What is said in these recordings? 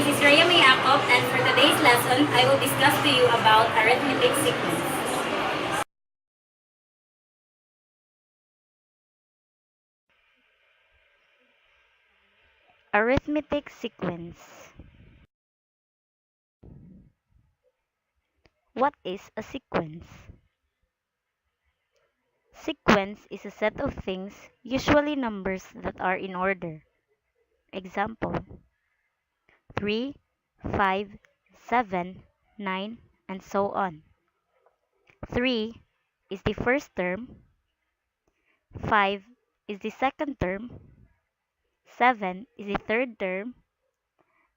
This is Acop, and for today's lesson, I will discuss to you about arithmetic sequence. Arithmetic sequence. What is a sequence? Sequence is a set of things, usually numbers that are in order. Example: 3, 5, 7, 9, and so on. 3 is the first term, 5 is the second term, 7 is the third term,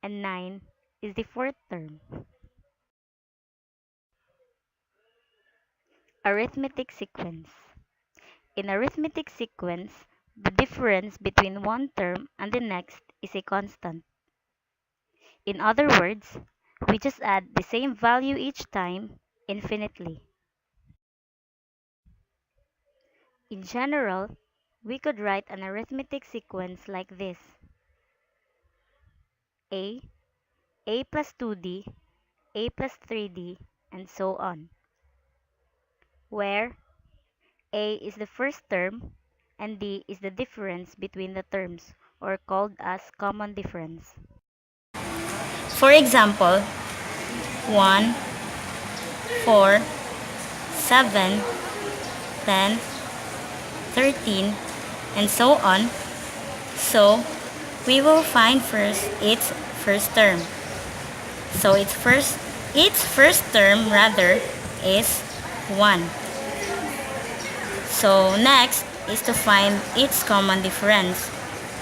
and 9 is the fourth term. Arithmetic sequence. In arithmetic sequence, the difference between one term and the next is a constant. In other words, we just add the same value each time infinitely. In general, we could write an arithmetic sequence like this: a, a plus 2d, a plus 3d, and so on, where a is the first term and d is the difference between the terms, or called as common difference. For example, 1, 4, 7, 10, 13, and so on. So, we will find first its first term. So, its first term is 1. So, next is to find its common difference.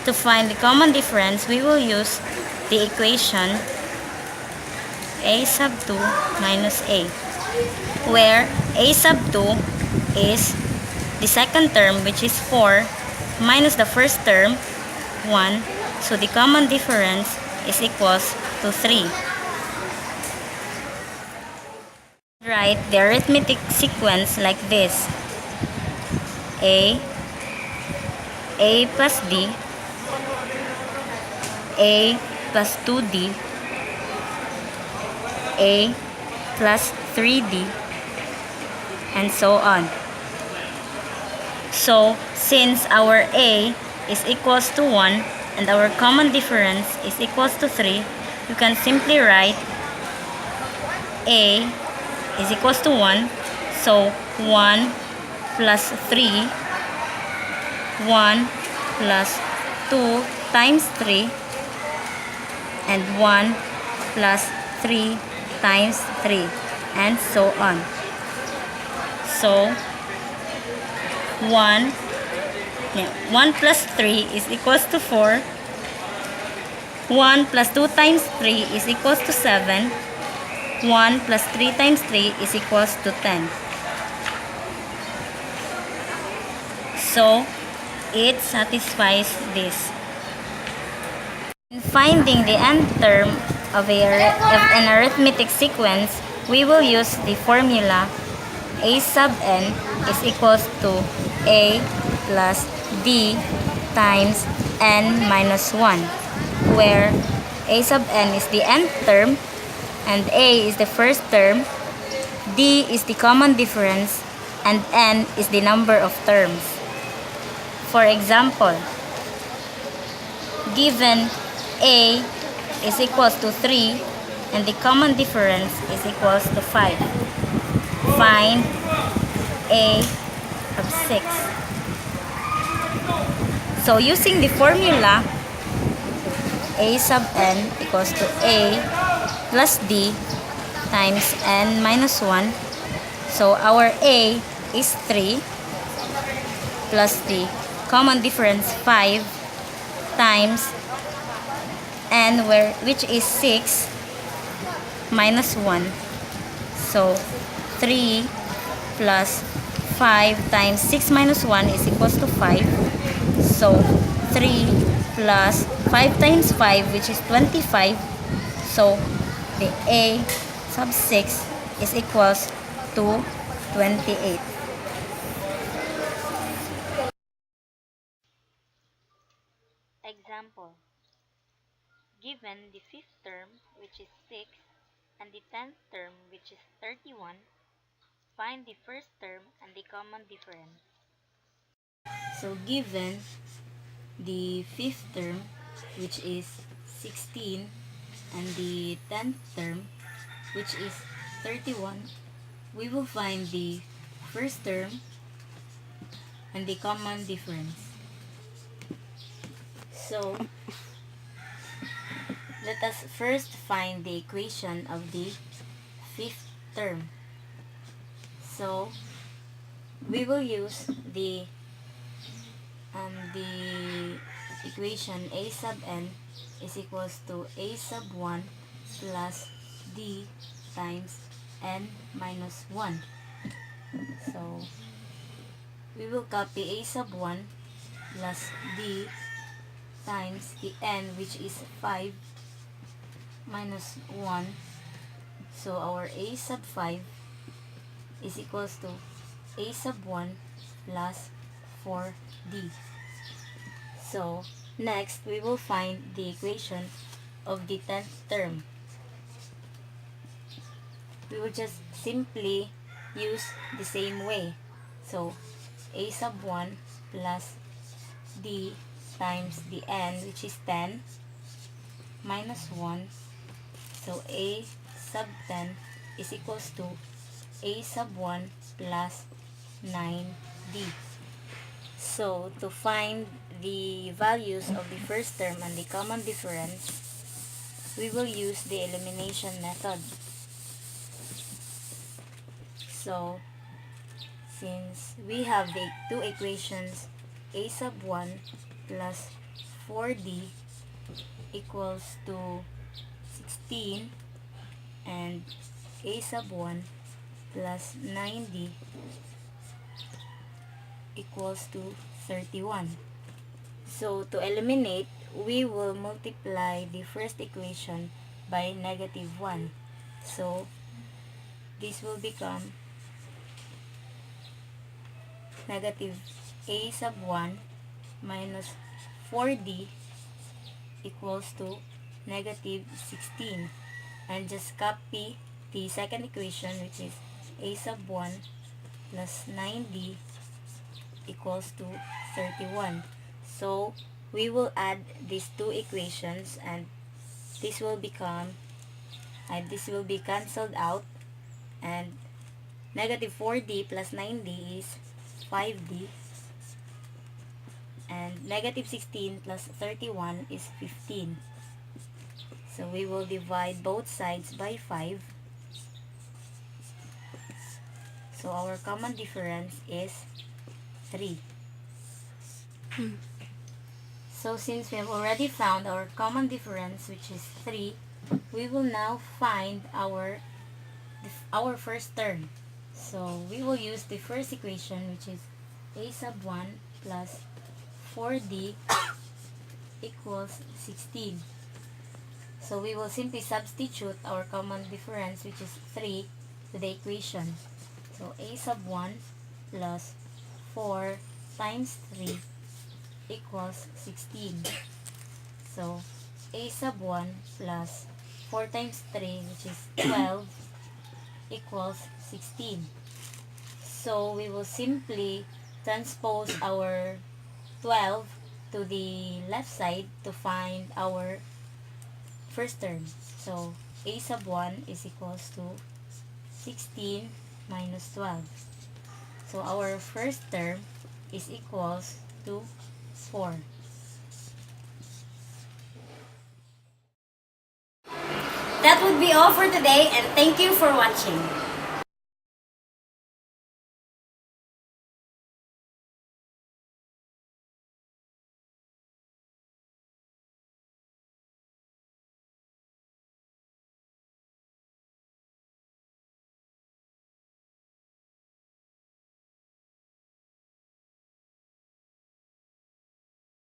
To find the common difference, we will use the equation a sub 2 minus a, where a sub 2 is the second term, which is 4, minus the first term, 1, so the common difference is equals to 3. Write the arithmetic sequence like this: a plus d, a plus 2d, a plus 3d, and so on. So, since our a is equals to 1 and our common difference is equals to 3, you can simply write a is equals to 1. So, 1 plus 3, 1 plus 2 times 3, and 1 plus 3 times 3, and so on. So, 1 plus 3 is equals to 4. 1 plus 2 times 3 is equals to 7. 1 plus 3 times 3 is equals to 10. So, it satisfies this. In finding the nth term of an arithmetic sequence, we will use the formula a sub n is equals to a plus d times n minus 1, where a sub n is the nth term and a is the first term, d is the common difference, and n is the number of terms. For example, given a is equals to 3 and the common difference is equals to 5, find a of 6. So, using the formula a sub n equals to a plus d times n minus 1. So, our a is 3 plus the common difference 5 times n, which is 6 minus 1. So, 3 plus 5 times 6 minus 1 is equals to 5. So, 3 plus 5 times 5, which is 25. So, the a sub 6 is equals to 28. Example: Given the fifth term, which is 6, and the 10th term, which is 31, find the first term and the common difference. So given the fifth term, which is 16, and the 10th term, which is 31, we will find the first term and the common difference. So, let us first find the equation of the fifth term. So, we will use the equation a sub n is equals to a sub 1 plus d times n minus 1. So, we will copy a sub 1 plus d times the n, which is 5 minus 1. So, our a sub 5 is equals to a sub 1 plus 4d. So, next, we will find the equation of the 10th term. We will just simply use the same way. So, a sub 1 plus d times the n, which is 10, minus 1. So, a sub 10 is equals to a sub 1 plus 9d. So, to find the values of the first term and the common difference, we will use the elimination method. So, since we have the two equations, a sub 1 plus 4d equals to 16, and a sub 1 plus 9d equals to 31. So, to eliminate, we will multiply the first equation by negative 1. So, this will become negative a sub 1 minus 4d equals to negative 16. And just copy the second equation, which is a sub 1 plus 9d equals to 31. So, we will add these two equations, and this will be cancelled out, and negative 4d plus 9d is 5d, and negative 16 plus 31 is 15. So, we will divide both sides by 5. So, our common difference is 3. So, since we have already found our common difference, which is 3, we will now find our first term. So, we will use the first equation, which is a sub 1 plus 4d equals 16. So, we will simply substitute our common difference, which is 3, to the equation. So, a sub 1 plus 4 times 3 equals 16. So, a sub 1 plus 4 times 3, which is 12, equals 16. So, we will simply transpose our 12 to the left side to find our first term. So, a sub 1 is equals to 16 minus 12. So, our first term is equals to 4. That would be all for today, and thank you for watching.